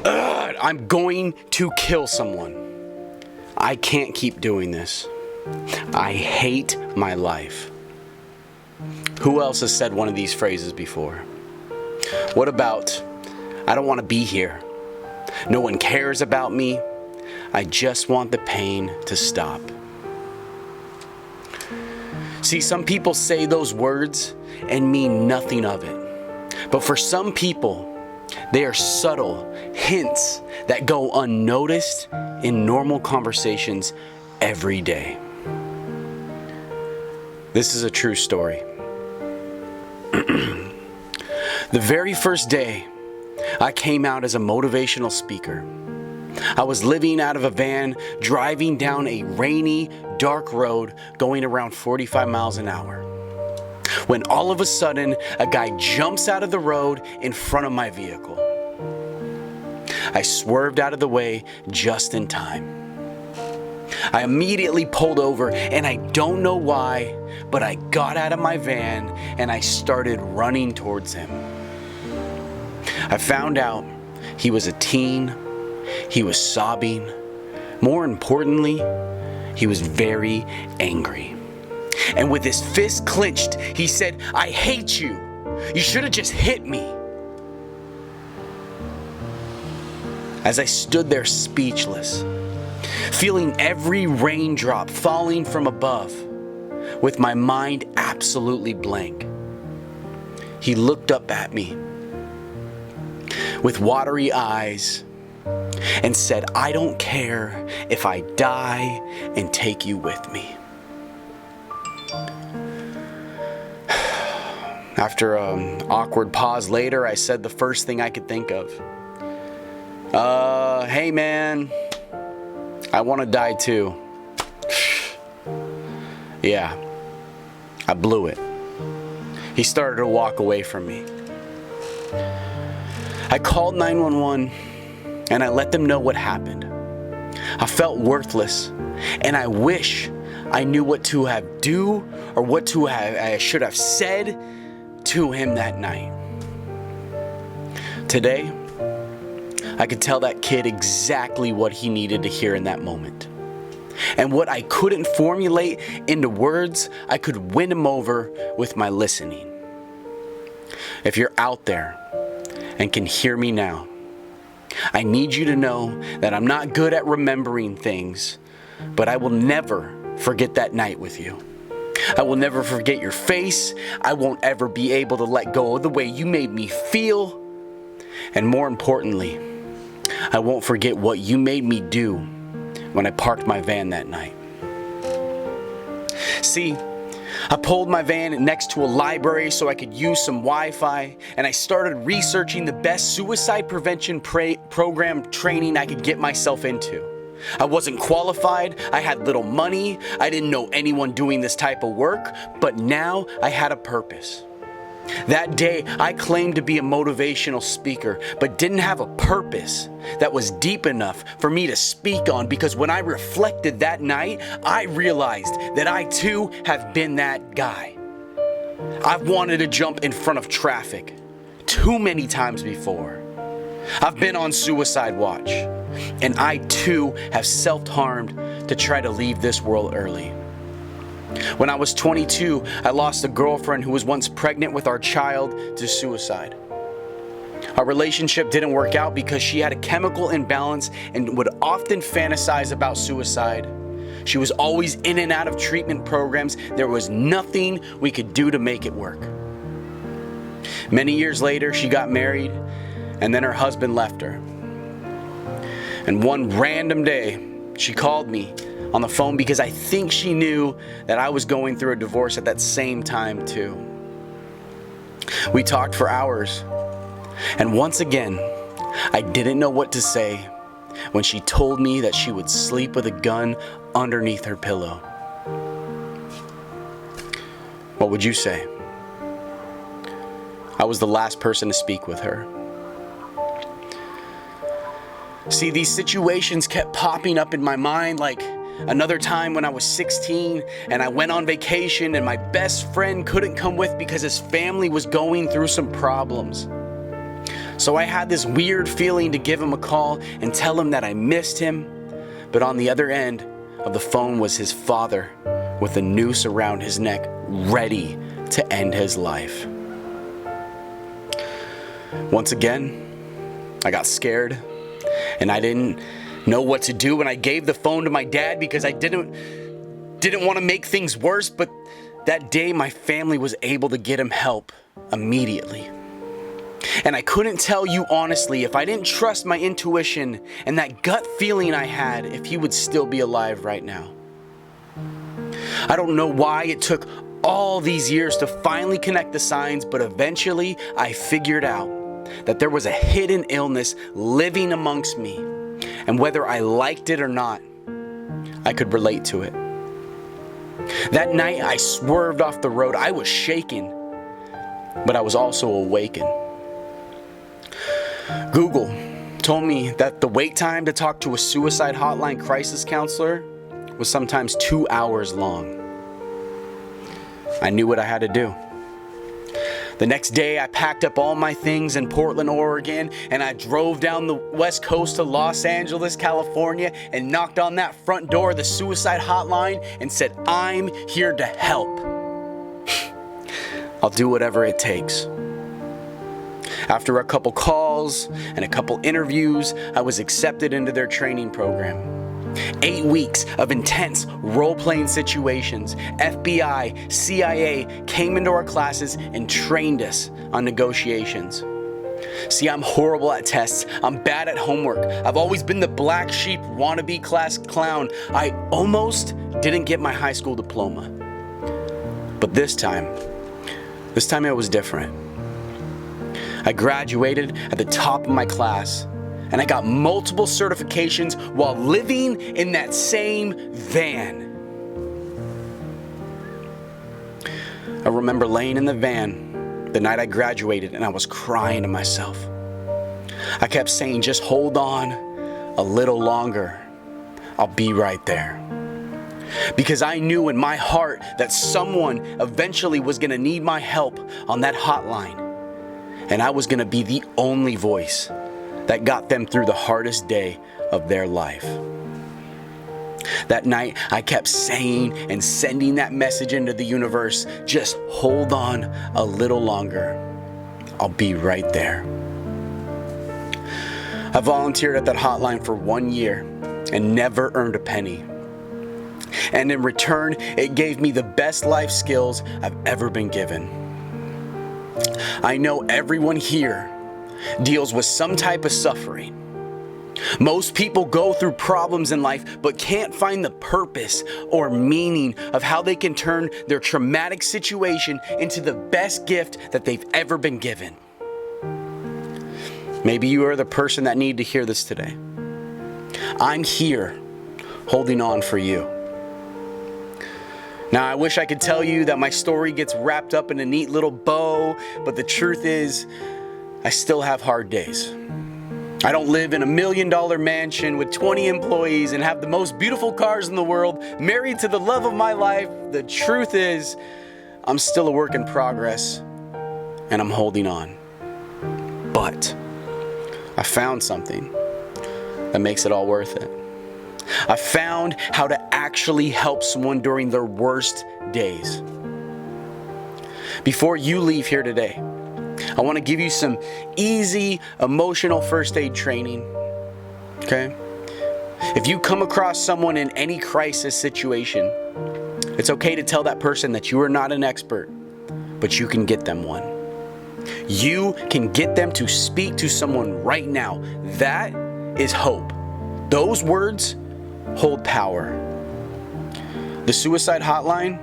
I'm going to kill someone. I can't keep doing this. I hate my life. Who else has said one of these phrases before? What about, I don't want to be here. No one cares about me. I just want the pain to stop. See, some people say those words and mean nothing of it. But for some people, they are subtle hints that go unnoticed in normal conversations every day. This is a true story. The very first day I came out as a motivational speaker, I was living out of a van, driving down a rainy, dark road, going around 45 miles an hour. When all of a sudden, a guy jumps out of the road in front of my vehicle. I swerved out of the way just in time. I immediately pulled over, and I don't know why, but I got out of my van and I started running towards him. I found out he was a teen. He was sobbing. More importantly, he was very angry. And with his fist clenched, he said, "I hate you. You should have just hit me." As I stood there speechless, feeling every raindrop falling from above, with my mind absolutely blank, he looked up at me with watery eyes and said, "I don't care if I die and take you with me." After an awkward pause later, I said the first thing I could think of. Hey man, I want to die too. Yeah, I blew it. He started to walk away from me. I called 911 and I let them know what happened. I felt worthless, and I wish I knew what to have do or I should have said to him that night. Today, I could tell that kid exactly what he needed to hear in that moment. And what I couldn't formulate into words, I could win him over with my listening. If you're out there and can hear me now, I need you to know that I'm not good at remembering things, but I will never forget that night with you. I will never forget your face. I won't ever be able to let go of the way you made me feel. And more importantly, I won't forget what you made me do when I parked my van that night. See, I pulled my van next to a library so I could use some Wi-Fi, and I started researching the best suicide prevention program training I could get myself into. I wasn't qualified, I had little money, I didn't know anyone doing this type of work, but now I had a purpose. That day, I claimed to be a motivational speaker, but didn't have a purpose that was deep enough for me to speak on, because when I reflected that night, I realized that I too have been that guy. I've wanted to jump in front of traffic too many times before. I've been on suicide watch, and I too have self-harmed to try to leave this world early. When I was 22, I lost a girlfriend who was once pregnant with our child to suicide. Our relationship didn't work out because she had a chemical imbalance and would often fantasize about suicide. She was always in and out of treatment programs. There was nothing we could do to make it work. Many years later, she got married, and then her husband left her. And one random day, she called me on the phone because I think she knew that I was going through a divorce at that same time too. We talked for hours, and once again, I didn't know what to say when she told me that she would sleep with a gun underneath her pillow. What would you say? I was the last person to speak with her. See, these situations kept popping up in my mind, like another time when I was 16 and I went on vacation and my best friend couldn't come with because his family was going through some problems. So I had this weird feeling to give him a call and tell him that I missed him. But on the other end of the phone was his father with a noose around his neck, ready to end his life. Once again, I got scared and I didn't know what to do, and I gave the phone to my dad because I didn't want to make things worse. But that day my family was able to get him help immediately. And I couldn't tell you honestly, if I didn't trust my intuition and that gut feeling I had, if he would still be alive right now. I don't know why it took all these years to finally connect the signs, but eventually I figured out that there was a hidden illness living amongst me. And whether I liked it or not, I could relate to it. That night I swerved off the road. I was shaken, but I was also awakened. Google told me that the wait time to talk to a suicide hotline crisis counselor was sometimes 2 hours long. I knew what I had to do. The next day, I packed up all my things in Portland, Oregon, and I drove down the west coast to Los Angeles, California, and knocked on that front door of the suicide hotline and said, "I'm here to help. I'll do whatever it takes." After a couple calls and a couple interviews, I was accepted into their training program. 8 weeks of intense role-playing situations. FBI, CIA came into our classes and trained us on negotiations. See, I'm horrible at tests. I'm bad at homework. I've always been the black sheep wannabe class clown. I almost didn't get my high school diploma. But this time it was different. I graduated at the top of my class, and I got multiple certifications while living in that same van. I remember laying in the van the night I graduated, and I was crying to myself. I kept saying, "Just hold on a little longer. I'll be right there." Because I knew in my heart that someone eventually was going to need my help on that hotline. And I was going to be the only voice that got them through the hardest day of their life. That night, I kept saying and sending that message into the universe, "Just hold on a little longer. I'll be right there." I volunteered at that hotline for 1 year and never earned a penny. And in return, it gave me the best life skills I've ever been given. I know everyone here deals with some type of suffering. Most people go through problems in life but can't find the purpose or meaning of how they can turn their traumatic situation into the best gift that they've ever been given. Maybe you are the person that needed to hear this today. I'm here holding on for you. Now, I wish I could tell you that my story gets wrapped up in a neat little bow, but the truth is, I still have hard days. I don't live in $1 million mansion with 20 employees and have the most beautiful cars in the world, married to the love of my life. The truth is, I'm still a work in progress, and I'm holding on. But I found something that makes it all worth it. I found how to actually help someone during their worst days. Before you leave here today, I want to give you some easy emotional first aid training. Okay? If you come across someone in any crisis situation, it's okay to tell that person that you are not an expert, but you can get them one. You can get them to speak to someone right now. That is hope. Those words hold power. The suicide hotline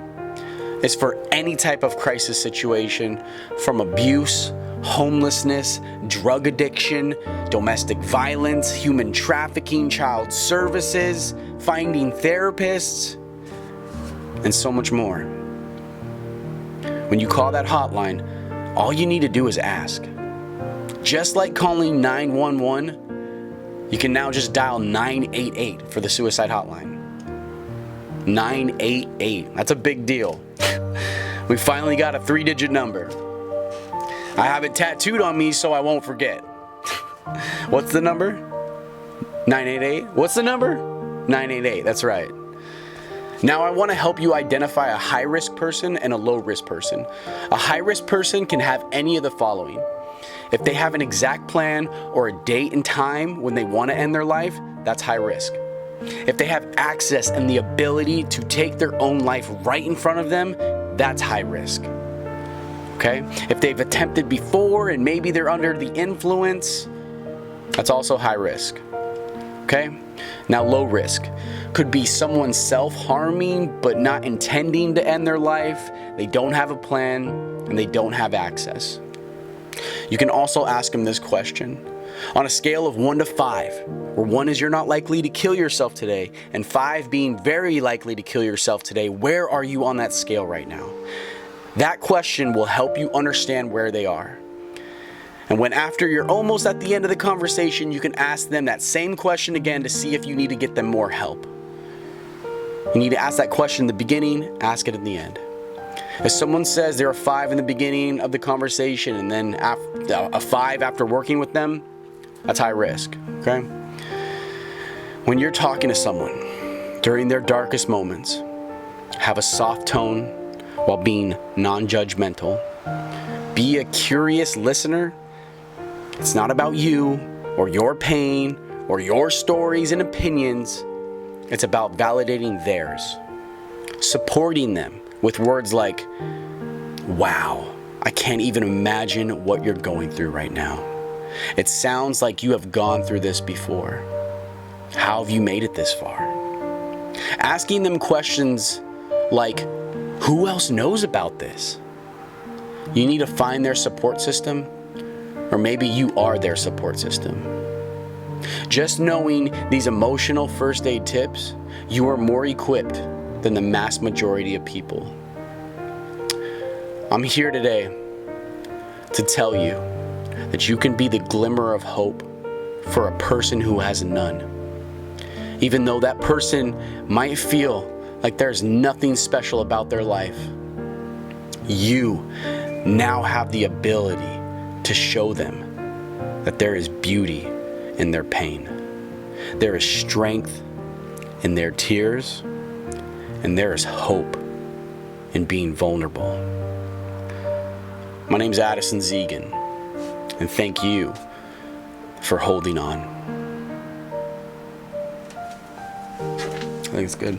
is for any type of crisis situation, from abuse, homelessness, drug addiction, domestic violence, human trafficking, child services, finding therapists, and so much more. When you call that hotline, all you need to do is ask. Just like calling 911, you can now just dial 988 for the suicide hotline. 988. That's a big deal. We finally got a 3-digit number. I have it tattooed on me so I won't forget. What's the number? 988? What's the number? 988, that's right. Now I want to help you identify a high-risk person and a low-risk person. A high-risk person can have any of the following. If they have an exact plan or a date and time when they want to end their life, that's high risk. If they have access and the ability to take their own life right in front of them, that's high risk. Okay? If they've attempted before and maybe they're under the influence, that's also high risk. Okay? Now low risk could be someone self-harming but not intending to end their life. They don't have a plan and they don't have access. You can also ask them this question. On a scale of 1 to 5, where 1 is you're not likely to kill yourself today, and 5 being very likely to kill yourself today, where are you on that scale right now? That question will help you understand where they are. And when after you're almost at the end of the conversation, you can ask them that same question again to see if you need to get them more help. You need to ask that question in the beginning, ask it at the end. If someone says they're a 5 in the beginning of the conversation and then a 5 after working with them, that's high risk, okay? When you're talking to someone during their darkest moments, have a soft tone while being non-judgmental. Be a curious listener. It's not about you or your pain or your stories and opinions. It's about validating theirs, supporting them with words like, wow, I can't even imagine what you're going through right now. It sounds like you have gone through this before. How have you made it this far? Asking them questions like, who else knows about this? You need to find their support system, or maybe you are their support system. Just knowing these emotional first aid tips, you are more equipped than the mass majority of people. I'm here today to tell you that you can be the glimmer of hope for a person who has none. Even though that person might feel like there's nothing special about their life, you now have the ability to show them that there is beauty in their pain. There is strength in their tears, and there is hope in being vulnerable. My name's Addison Zegan, and thank you for holding on. I think it's good.